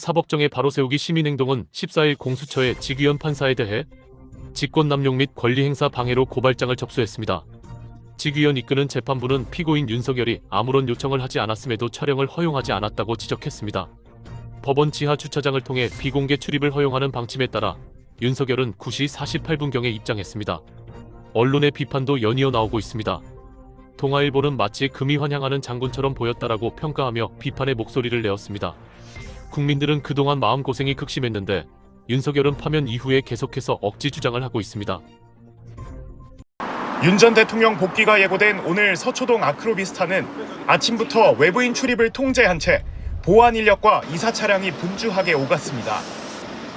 사법정의 바로 세우기 시민행동은 14일 공수처에 지규현 판사에 대해 직권남용 및 권리행사 방해로 고발장을 접수했습니다. 지규현 이끄는 재판부는 피고인 윤석열이 아무런 요청을 하지 않았음에도 촬영을 허용하지 않았다고 지적했습니다. 법원 지하 주차장을 통해 비공개 출입을 허용하는 방침에 따라 윤석열은 9시 48분경에 입장했습니다. 언론의 비판도 연이어 나오고 있습니다. 동아일보는 마치 금이 환향하는 장군처럼 보였다라고 평가하며 비판의 목소리를 내었습니다. 국민들은 그동안 마음고생이 극심했는데 윤석열은 파면 이후에 계속해서 억지 주장을 하고 있습니다. 윤 전 대통령 복귀가 예고된 오늘 서초동 아크로비스타는 아침부터 외부인 출입을 통제한 채 보안 인력과 이사 차량이 분주하게 오갔습니다.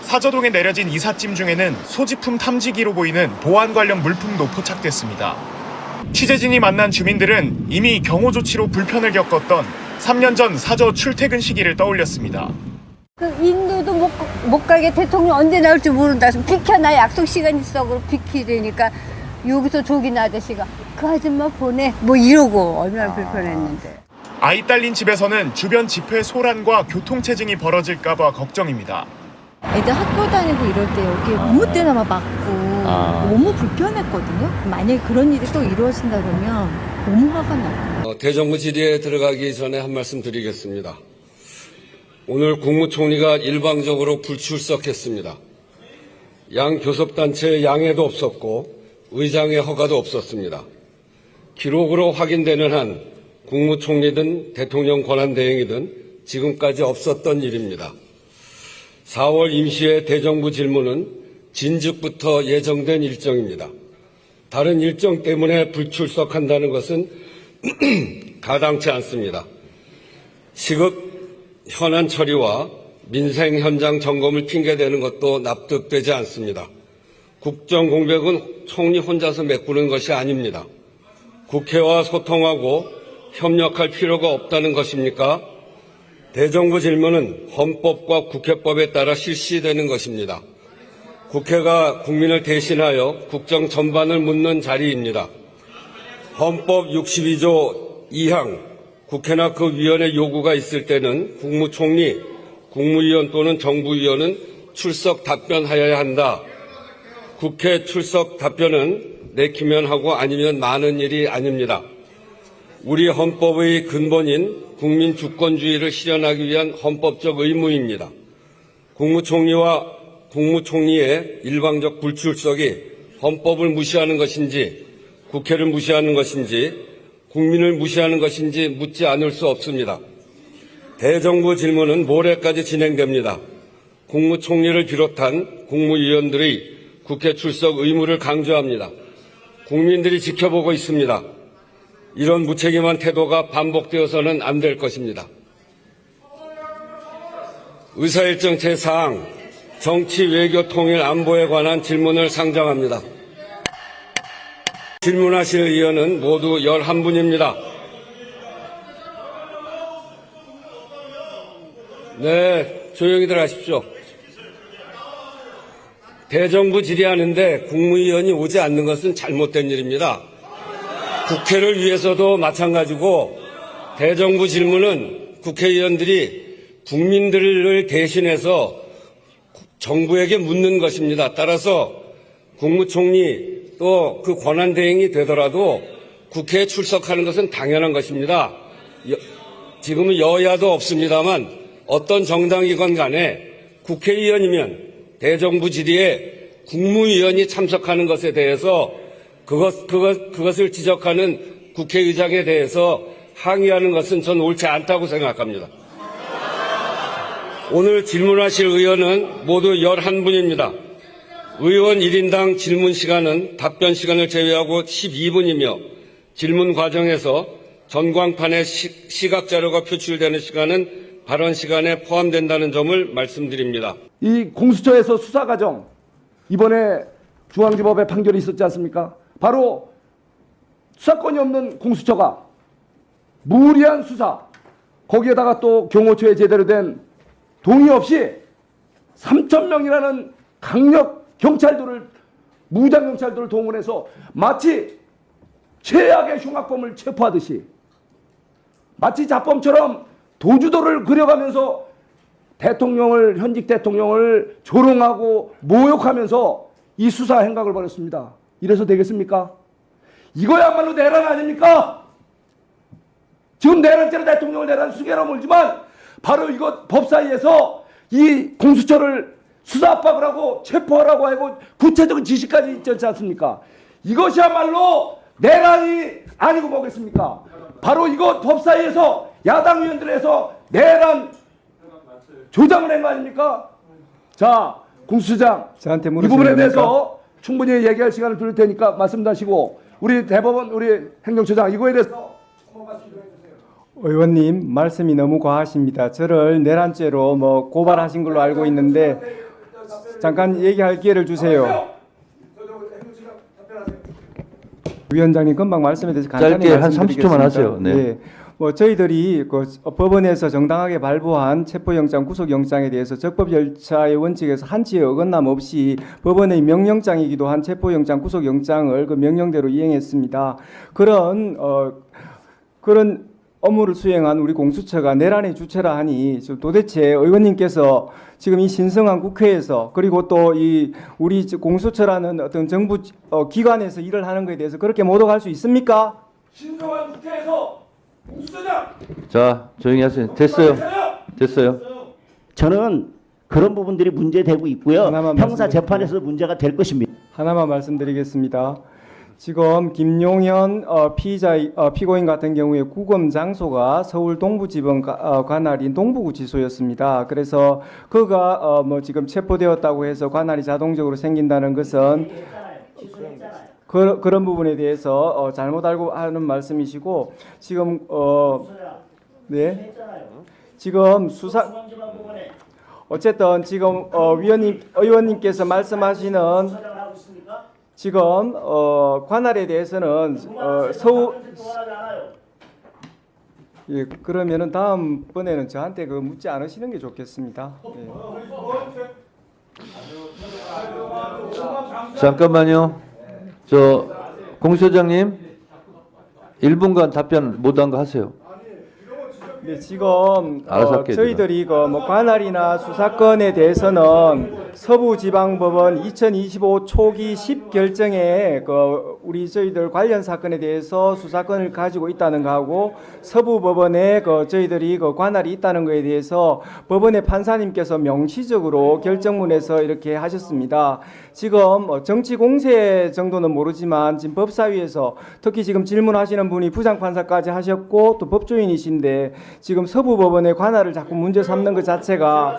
사저동에 내려진 이삿짐 중에는 소지품 탐지기로 보이는 보안 관련 물품도 포착됐습니다. 취재진이 만난 주민들은 이미 경호 조치로 불편을 겪었던 3년 전 사저 출퇴근 시기를 떠올렸습니다. 그 인도도 못 가게 대통령 언제 나올지 모른다. 비켜나 약속 시간 있어. 그러고 비키려니까 여기서 조긴 아저씨가 그 아줌마 보내 뭐 이러고 얼마나 불편했는데. 아이 딸린 집에서는 주변 집회 소란과 교통체증이 벌어질까 봐 걱정입니다. 애들 학교 다니고 이럴 때 여기 아무 때나 맞고 너무 불편했거든요. 만약에 그런 일이 또 이루어진다 그러면 너무 화가 나요. 대정부 질의에 들어가기 전에 한 말씀 드리겠습니다. 오늘 국무총리가 일방적으로 불출석했습니다. 양 교섭단체의 양해도 없었고 의장의 허가도 없었습니다. 기록으로 확인되는 한 국무총리든 대통령 권한대행이든 지금까지 없었던 일입니다. 4월 임시의 대정부 질문은 진즉부터 예정된 일정입니다. 다른 일정 때문에 불출석한다는 것은 가당치 않습니다. 시급 현안 처리와 민생 현장 점검을 핑계대는 것도 납득되지 않습니다. 국정 공백은 총리 혼자서 메꾸는 것이 아닙니다. 국회와 소통하고 협력할 필요가 없다는 것입니까? 대정부 질문은 헌법과 국회법에 따라 실시되는 것입니다. 국회가 국민을 대신하여 국정 전반을 묻는 자리입니다. 헌법 62조 2항 국회나 그 위원회 요구가 있을 때는 국무총리, 국무위원 또는 정부위원은 출석 답변하여야 한다. 국회 출석 답변은 내키면 하고 아니면 많은 일이 아닙니다. 우리 헌법의 근본인 국민 주권주의를 실현하기 위한 헌법적 의무입니다. 국무총리와 국무총리의 일방적 불출석이 헌법을 무시하는 것인지 국회를 무시하는 것인지 국민을 무시하는 것인지 묻지 않을 수 없습니다. 대정부 질문은 모레까지 진행됩니다. 국무총리를 비롯한 국무위원들의 국회 출석 의무를 강조합니다. 국민들이 지켜보고 있습니다. 이런 무책임한 태도가 반복되어서는 안 될 것입니다. 의사일정 제4항 정치, 외교, 통일, 안보에 관한 질문을 상정합니다. 질문하실 의원은 모두 11분입니다. 네, 조용히들 하십시오. 대정부 질의하는데 국무위원이 오지 않는 것은 잘못된 일입니다. 국회를 위해서도 마찬가지고 대정부 질문은 국회의원들이 국민들을 대신해서 정부에게 묻는 것입니다. 따라서 국무총리 또 그 권한대행이 되더라도 국회에 출석하는 것은 당연한 것입니다. 지금은 여야도 없습니다만 어떤 정당이건 간에 국회의원이면 대정부 질의에 국무위원이 참석하는 것에 대해서 그것을 지적하는 국회의장에 대해서 항의하는 것은 전 옳지 않다고 생각합니다. 오늘 질문하실 의원은 모두 11분입니다. 의원 1인당 질문 시간은 답변 시간을 제외하고 12분이며 질문 과정에서 전광판에 시각자료가 표출되는 시간은 발언 시간에 포함된다는 점을 말씀드립니다. 이 공수처에서 수사 과정, 이번에 중앙지법의 판결이 있었지 않습니까? 바로 수사권이 없는 공수처가 무리한 수사, 거기에다가 또 경호처에 제대로 된 동의 없이 3,000명이라는 강력 경찰들을, 무장 경찰들을 동원해서 마치 최악의 흉악범을 체포하듯이 마치 자범처럼 도주도를 그려가면서 대통령을 현직 대통령을 조롱하고 모욕하면서 이 수사 행각을 벌였습니다. 이래서 되겠습니까? 이거야말로 내란 아닙니까? 지금 내란죄로 대통령을 내란 수개로 몰지만 바로 이것 법사위에서 이 공수처를 수사 압박을 하고 체포하라고 하고 구체적인 지시까지 있지 않습니까? 이것이야말로 내란이 아니고 뭐겠습니까? 바로 이것 법사위에서 야당 의원들에서 내란 조장을 한 거 아닙니까? 자, 공수처장 저한테 이 물으시는 부분에 겁니까? 대해서 충분히 얘기할 시간을 드릴 테니까 말씀하시고 우리 대법원 우리 행정처장 이거에 대해서 의원님 말씀이 너무 과하십니다. 저를 내란죄로 뭐 고발하신 걸로 알고 있는데 잠깐 얘기할 기회를 주세요. 위원장님 금방 말씀에 대해서 간단히 짧게 한 말씀드리겠습니다. 30초만 하세요. 네. 예. 뭐 저희들이 그 법원에서 정당하게 발부한 체포영장, 구속영장에 대해서 적법 절차의 원칙에서 한치의 어긋남 없이 법원의 명령장이기도 한 체포영장, 구속영장을 그 명령대로 이행했습니다. 그런 업무를 수행한 우리 공수처가 내란의 주체라 하니 도대체 의원님께서 지금 이 신성한 국회에서 그리고 또 이 우리 공수처라는 어떤 정부 기관에서 일을 하는 것에 대해서 그렇게 모독할 수 있습니까? 신성한 국회에서 공수처장 자, 조용히 하세요. 됐어요. 됐어요. 저는 그런 부분들이 문제되고 있고요. 하나만 형사 말씀드릴게요. 재판에서도 문제가 될 것입니다. 하나만 말씀드리겠습니다. 지금 김용현 피고인 같은 경우에 구금 장소가 서울 동부지법 관할인 동부구치소였습니다. 그래서 그가 뭐 지금 체포되었다고 해서 관할이 자동적으로 생긴다는 것은 그런 부분에 대해서 잘못 알고 하는 말씀이시고 지금 네 지금 수사 어쨌든 지금 의원님께서 말씀하시는 지금 관할에 대해서는 예, 그러면은 다음번에는 저한테 그 묻지 않으시는 게 좋겠습니다. 예. 잠깐만요. 저 공수처장님 1분간 답변 못한 거 하세요. 네, 지금 알아서 할게요, 저희들이 뭐 관할이나 수사권에 대해서는 서부지방법원 2025 초기 10결정에 우리 저희들 관련 사건에 대해서 수사권을 가지고 있다는 거하고 서부법원에 저희들이 관할이 있다는 거에 대해서 법원의 판사님께서 명시적으로 결정문에서 이렇게 하셨습니다. 지금 정치 공세 정도는 모르지만 지금 법사위에서 특히 지금 질문하시는 분이 부장판사까지 하셨고 또 법조인이신데 지금 서부법원의 관할을 자꾸 문제 삼는 것 자체가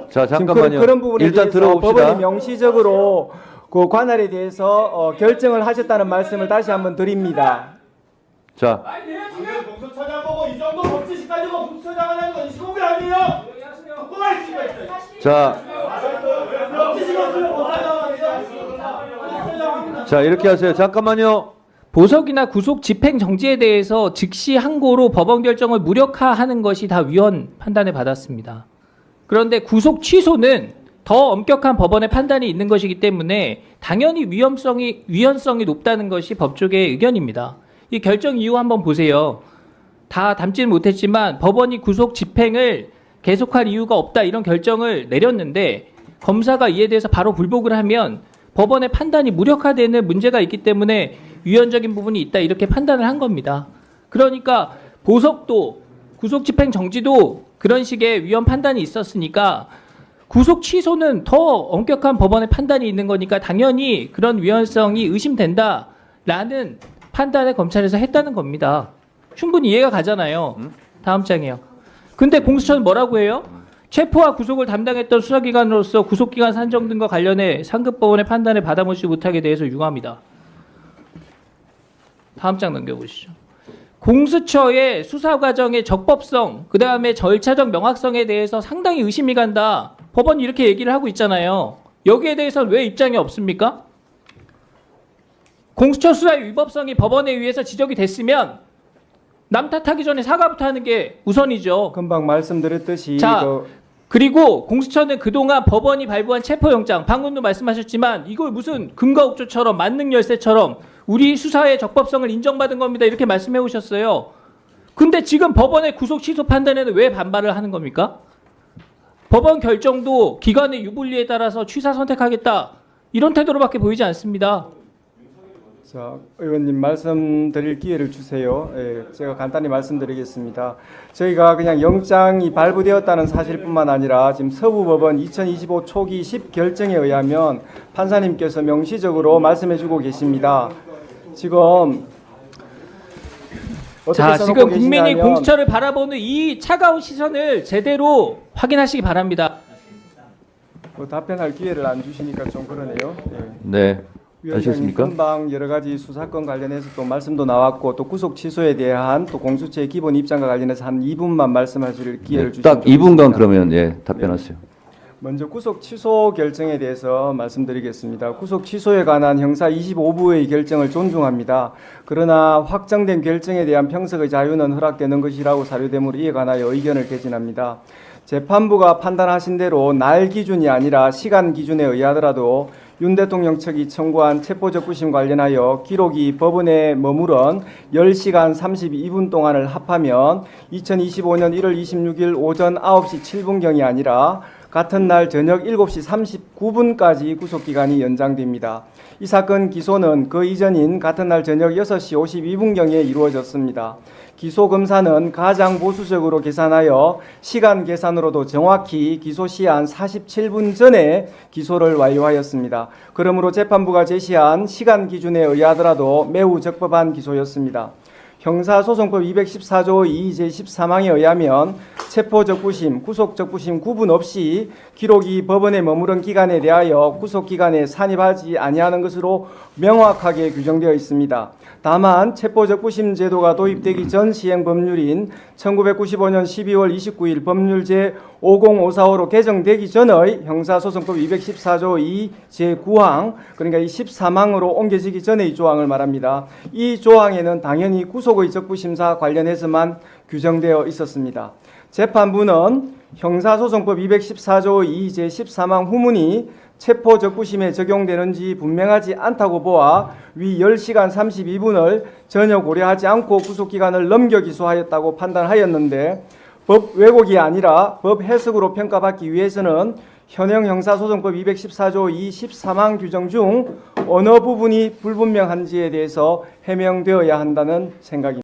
자, 잠깐만요. 그런 부분에 일단 대해서 들어봅시다. 법원이 명시적으로 그 관할에 대해서 결정을 하셨다는 말씀을 다시 한번 드립니다. 자, 공수처장 보고 이 정도 법치식 가지고 공수처장 하는 건 시공이 아니에요. 듣고 말씀해 주세요. 자, 자 이렇게 하세요. 잠깐만요. 보석이나 구속 집행 정지에 대해서 즉시 항고로 법원 결정을 무력화하는 것이 다 위헌 판단을 받았습니다. 그런데 구속 취소는 더 엄격한 법원의 판단이 있는 것이기 때문에 당연히 위헌성이 높다는 것이 법조계의 의견입니다. 이 결정 이유 한번 보세요. 다 담지는 못했지만 법원이 구속 집행을 계속할 이유가 없다 이런 결정을 내렸는데 검사가 이에 대해서 바로 불복을 하면 법원의 판단이 무력화되는 문제가 있기 때문에 위헌적인 부분이 있다 이렇게 판단을 한 겁니다. 그러니까 보석도 구속 집행 정지도 그런 식의 위헌 판단이 있었으니까 구속 취소는 더 엄격한 법원의 판단이 있는 거니까 당연히 그런 위헌성이 의심된다라는 판단을 검찰에서 했다는 겁니다. 충분히 이해가 가잖아요. 다음 장이요. 근데 공수처는 뭐라고 해요? 체포와 구속을 담당했던 수사기관으로서 구속기관 산정 등과 관련해 상급법원의 판단을 받아보지 못하게 대해서 유감이다. 다음 장 넘겨보시죠. 공수처의 수사 과정의 적법성, 그 다음에 절차적 명확성에 대해서 상당히 의심이 간다. 법원이 이렇게 얘기를 하고 있잖아요. 여기에 대해서는 왜 입장이 없습니까? 공수처 수사의 위법성이 법원에 의해서 지적이 됐으면 남 탓하기 전에 사과부터 하는 게 우선이죠. 금방 말씀드렸듯이 자, 그리고 공수처는 그동안 법원이 발부한 체포영장, 방금도 말씀하셨지만 이걸 무슨 금과옥조처럼 만능열쇠처럼 우리 수사의 적법성을 인정받은 겁니다. 이렇게 말씀해 오셨어요. 근데 지금 법원의 구속 취소 판단에는 왜 반발을 하는 겁니까? 법원 결정도 기관의 유불리에 따라서 취사 선택하겠다. 이런 태도로밖에 보이지 않습니다. 자, 의원님 말씀드릴 기회를 주세요. 예, 제가 간단히 말씀드리겠습니다. 저희가 그냥 영장이 발부되었다는 사실뿐만 아니라 지금 서부법원 2025 초기 10결정에 의하면 판사님께서 명시적으로 말씀해주고 계십니다. 지금 자, 써놓고 지금 국민이 계시냐면 공수처를 바라보는 이 차가운 시선을 제대로 확인하시기 바랍니다. 답변할 기회를 안 주시니까 좀 그러네요. 예. 네. 위원장님 아셨습니까? 금방 여러 가지 수사권 관련해서 또 말씀도 나왔고 또 구속 취소에 대한 또 공수처의 기본 입장과 관련해서 한 2분만 말씀하실 기회를 주시면 딱 2분간 그러면 예, 답변하세요. 먼저 구속 취소 결정에 대해서 말씀드리겠습니다. 구속 취소에 관한 형사 25부의 결정을 존중합니다. 그러나 확정된 결정에 대한 평석의 자유는 허락되는 것이라고 사료되므로 이에 관하여 의견을 개진합니다. 재판부가 판단하신 대로 날 기준이 아니라 시간 기준에 의하더라도 윤 대통령 측이 청구한 체포적부심 관련하여 기록이 법원에 머무른 10시간 32분 동안을 합하면 2025년 1월 26일 오전 9시 7분경이 아니라 같은 날 저녁 7시 39분까지 구속기간이 연장됩니다. 이 사건 기소는 그 이전인 같은 날 저녁 6시 52분경에 이루어졌습니다. 기소검사는 가장 보수적으로 계산하여 시간 계산으로도 정확히 기소 시한 47분 전에 기소를 완료하였습니다. 그러므로 재판부가 제시한 시간 기준에 의하더라도 매우 적법한 기소였습니다. 형사소송법 214조 2 제13항에 의하면 체포적부심, 구속적부심 구분 없이 기록이 법원에 머무른 기간에 대하여 구속기간에 산입하지 아니하는 것으로 명확하게 규정되어 있습니다. 다만 체포적부심 제도가 도입되기 전 시행 법률인 1995년 12월 29일 법률 제50545로 개정되기 전의 형사소송법 214조 2 제9항 그러니까 이 13항으로 옮겨지기 전의 이 조항을 말합니다. 이 조항에는 당연히 구속의 적부심사 관련해서만 규정되어 있었습니다. 재판부는 형사소송법 214조 2 제13항 후문이 체포적부심에 적용되는지 분명하지 않다고 보아 위 10시간 32분을 전혀 고려하지 않고 구속기간을 넘겨 기소하였다고 판단하였는데 법 왜곡이 아니라 법 해석으로 평가받기 위해서는 현행 형사소송법 214조 2 13항 규정 중 어느 부분이 불분명한지에 대해서 해명되어야 한다는 생각입니다.